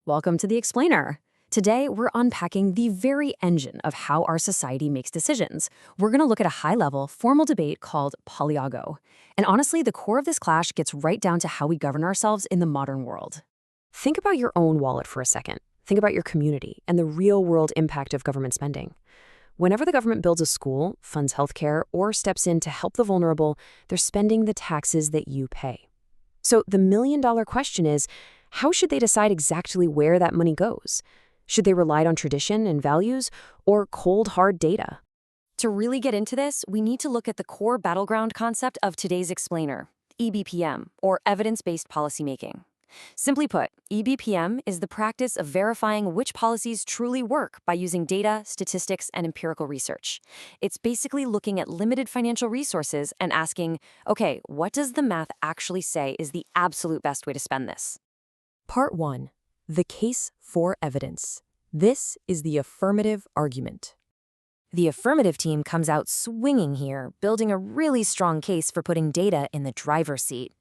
Welcome to the Explainer. Today, we're unpacking the very engine of how our society makes decisions. We're going to look at a high-level, formal debate called Polyago. And honestly, the core of this clash gets right down to how we govern ourselves in the modern world. Think about your own wallet for a second. Think about your community and the real-world impact of government spending. Whenever the government builds a school, funds healthcare, or steps in to help the vulnerable, they're spending the taxes that you pay. So the million-dollar question is, how should they decide exactly where that money goes? Should they rely on tradition and values, or cold, hard data? To really get into this, we need to look at the core battleground concept of today's explainer, EBPM, or evidence-based policymaking. Simply put, EBPM is the practice of verifying which policies truly work by using data, statistics, and empirical research. It's basically looking at limited financial resources and asking, okay, what does the math actually say is the absolute best way to spend this? Part 1. The case for evidence. This is the affirmative argument. The affirmative team comes out swinging here, building a really strong case for putting data in the driver's seat.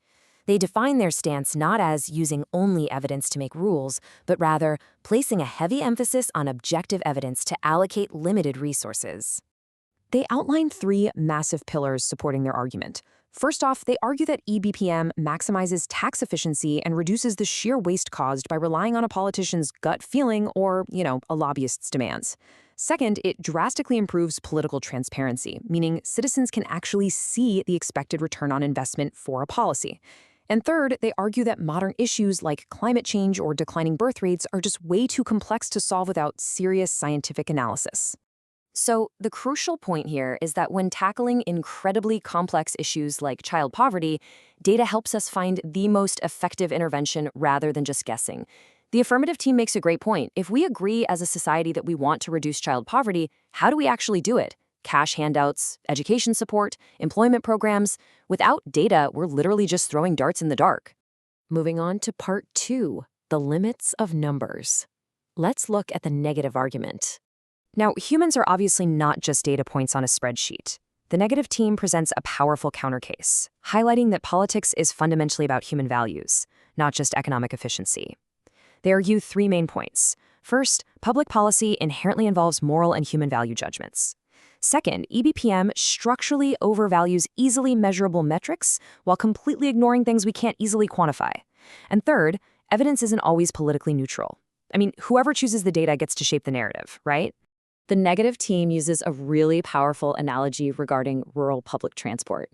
They define their stance not as using only evidence to make rules, but rather placing a heavy emphasis on objective evidence to allocate limited resources. They outline 3 massive pillars supporting their argument. First off, they argue that EBPM maximizes tax efficiency and reduces the sheer waste caused by relying on a politician's gut feeling or, a lobbyist's demands. Second, it drastically improves political transparency, meaning citizens can actually see the expected return on investment for a policy. And third, they argue that modern issues like climate change or declining birth rates are just way too complex to solve without serious scientific analysis. So the crucial point here is that when tackling incredibly complex issues like child poverty, data helps us find the most effective intervention rather than just guessing. The affirmative team makes a great point. If we agree as a society that we want to reduce child poverty, how do we actually do it? Cash handouts, education support, employment programs. Without data, we're literally just throwing darts in the dark. Moving on to part 2, the limits of numbers. Let's look at the negative argument. Now, humans are obviously not just data points on a spreadsheet. The negative team presents a powerful countercase, highlighting that politics is fundamentally about human values, not just economic efficiency. They argue 3 main points. First, public policy inherently involves moral and human value judgments. Second, EBPM structurally overvalues easily measurable metrics while completely ignoring things we can't easily quantify. And third, evidence isn't always politically neutral. I mean, whoever chooses the data gets to shape the narrative, right? The negative team uses a really powerful analogy regarding rural public transport.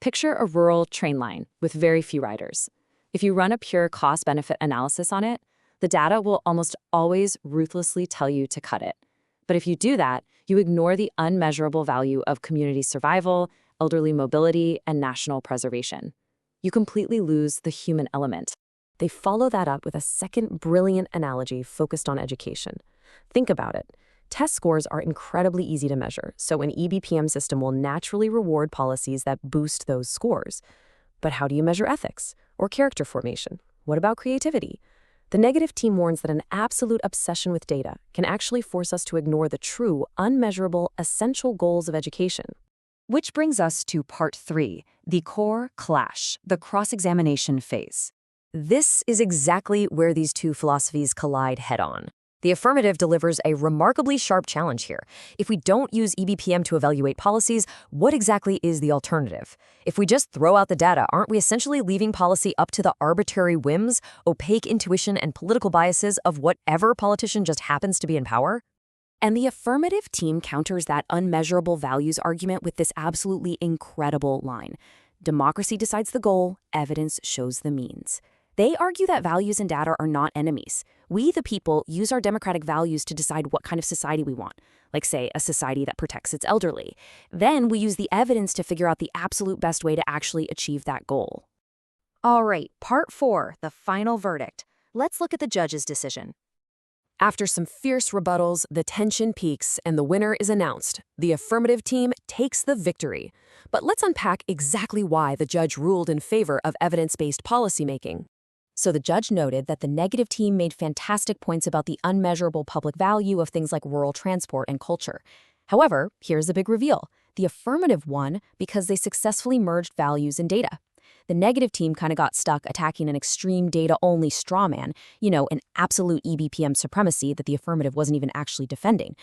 Picture a rural train line with very few riders. If you run a pure cost-benefit analysis on it, the data will almost always ruthlessly tell you to cut it. But if you do that, you ignore the unmeasurable value of community survival, elderly mobility, and national preservation. You completely lose the human element. They follow that up with a second brilliant analogy focused on education. Think about it. Test scores are incredibly easy to measure, so an EBPM system will naturally reward policies that boost those scores. But how do you measure ethics or character formation? What about creativity? The negative team warns that an absolute obsession with data can actually force us to ignore the true, unmeasurable, essential goals of education. Which brings us to part 3, the core clash, the cross-examination phase. This is exactly where these two philosophies collide head-on. The affirmative delivers a remarkably sharp challenge here. If we don't use EBPM to evaluate policies, what exactly is the alternative? If we just throw out the data, aren't we essentially leaving policy up to the arbitrary whims, opaque intuition, and political biases of whatever politician just happens to be in power? And the affirmative team counters that unmeasurable values argument with this absolutely incredible line. Democracy decides the goal, evidence shows the means. They argue that values and data are not enemies. We, the people, use our democratic values to decide what kind of society we want, like, say, a society that protects its elderly. Then we use the evidence to figure out the absolute best way to actually achieve that goal. All right, part 4, the final verdict. Let's look at the judge's decision. After some fierce rebuttals, the tension peaks and the winner is announced. The affirmative team takes the victory. But let's unpack exactly why the judge ruled in favor of evidence-based policymaking. So the judge noted that the negative team made fantastic points about the unmeasurable public value of things like rural transport and culture. However, here's the big reveal. The affirmative won because they successfully merged values and data. The negative team kind of got stuck attacking an extreme data-only straw man, an absolute Ebpm supremacy that the affirmative wasn't even actually defending.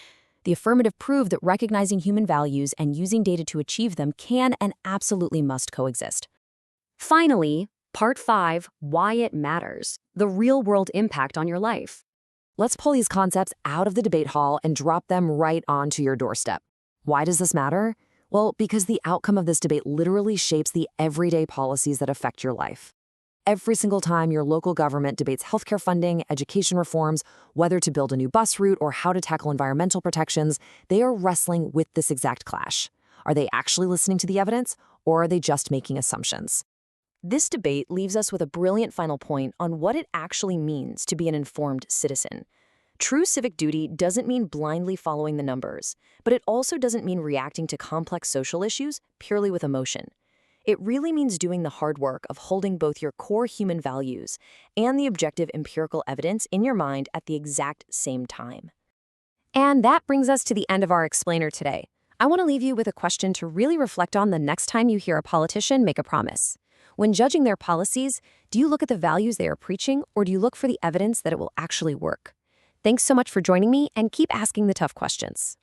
The affirmative proved that recognizing human values and using data to achieve them can and absolutely must coexist. Finally, Part 5, Why It Matters, the real-world impact on your life. Let's pull these concepts out of the debate hall and drop them right onto your doorstep. Why does this matter? Well, because the outcome of this debate literally shapes the everyday policies that affect your life. Every single time your local government debates healthcare funding, education reforms, whether to build a new bus route, or how to tackle environmental protections, they are wrestling with this exact clash. Are they actually listening to the evidence, or are they just making assumptions? This debate leaves us with a brilliant final point on what it actually means to be an informed citizen. True civic duty doesn't mean blindly following the numbers, but it also doesn't mean reacting to complex social issues purely with emotion. It really means doing the hard work of holding both your core human values and the objective empirical evidence in your mind at the exact same time. And that brings us to the end of our explainer today. I want to leave you with a question to really reflect on the next time you hear a politician make a promise. When judging their policies, do you look at the values they are preaching, or do you look for the evidence that it will actually work? Thanks so much for joining me, and keep asking the tough questions.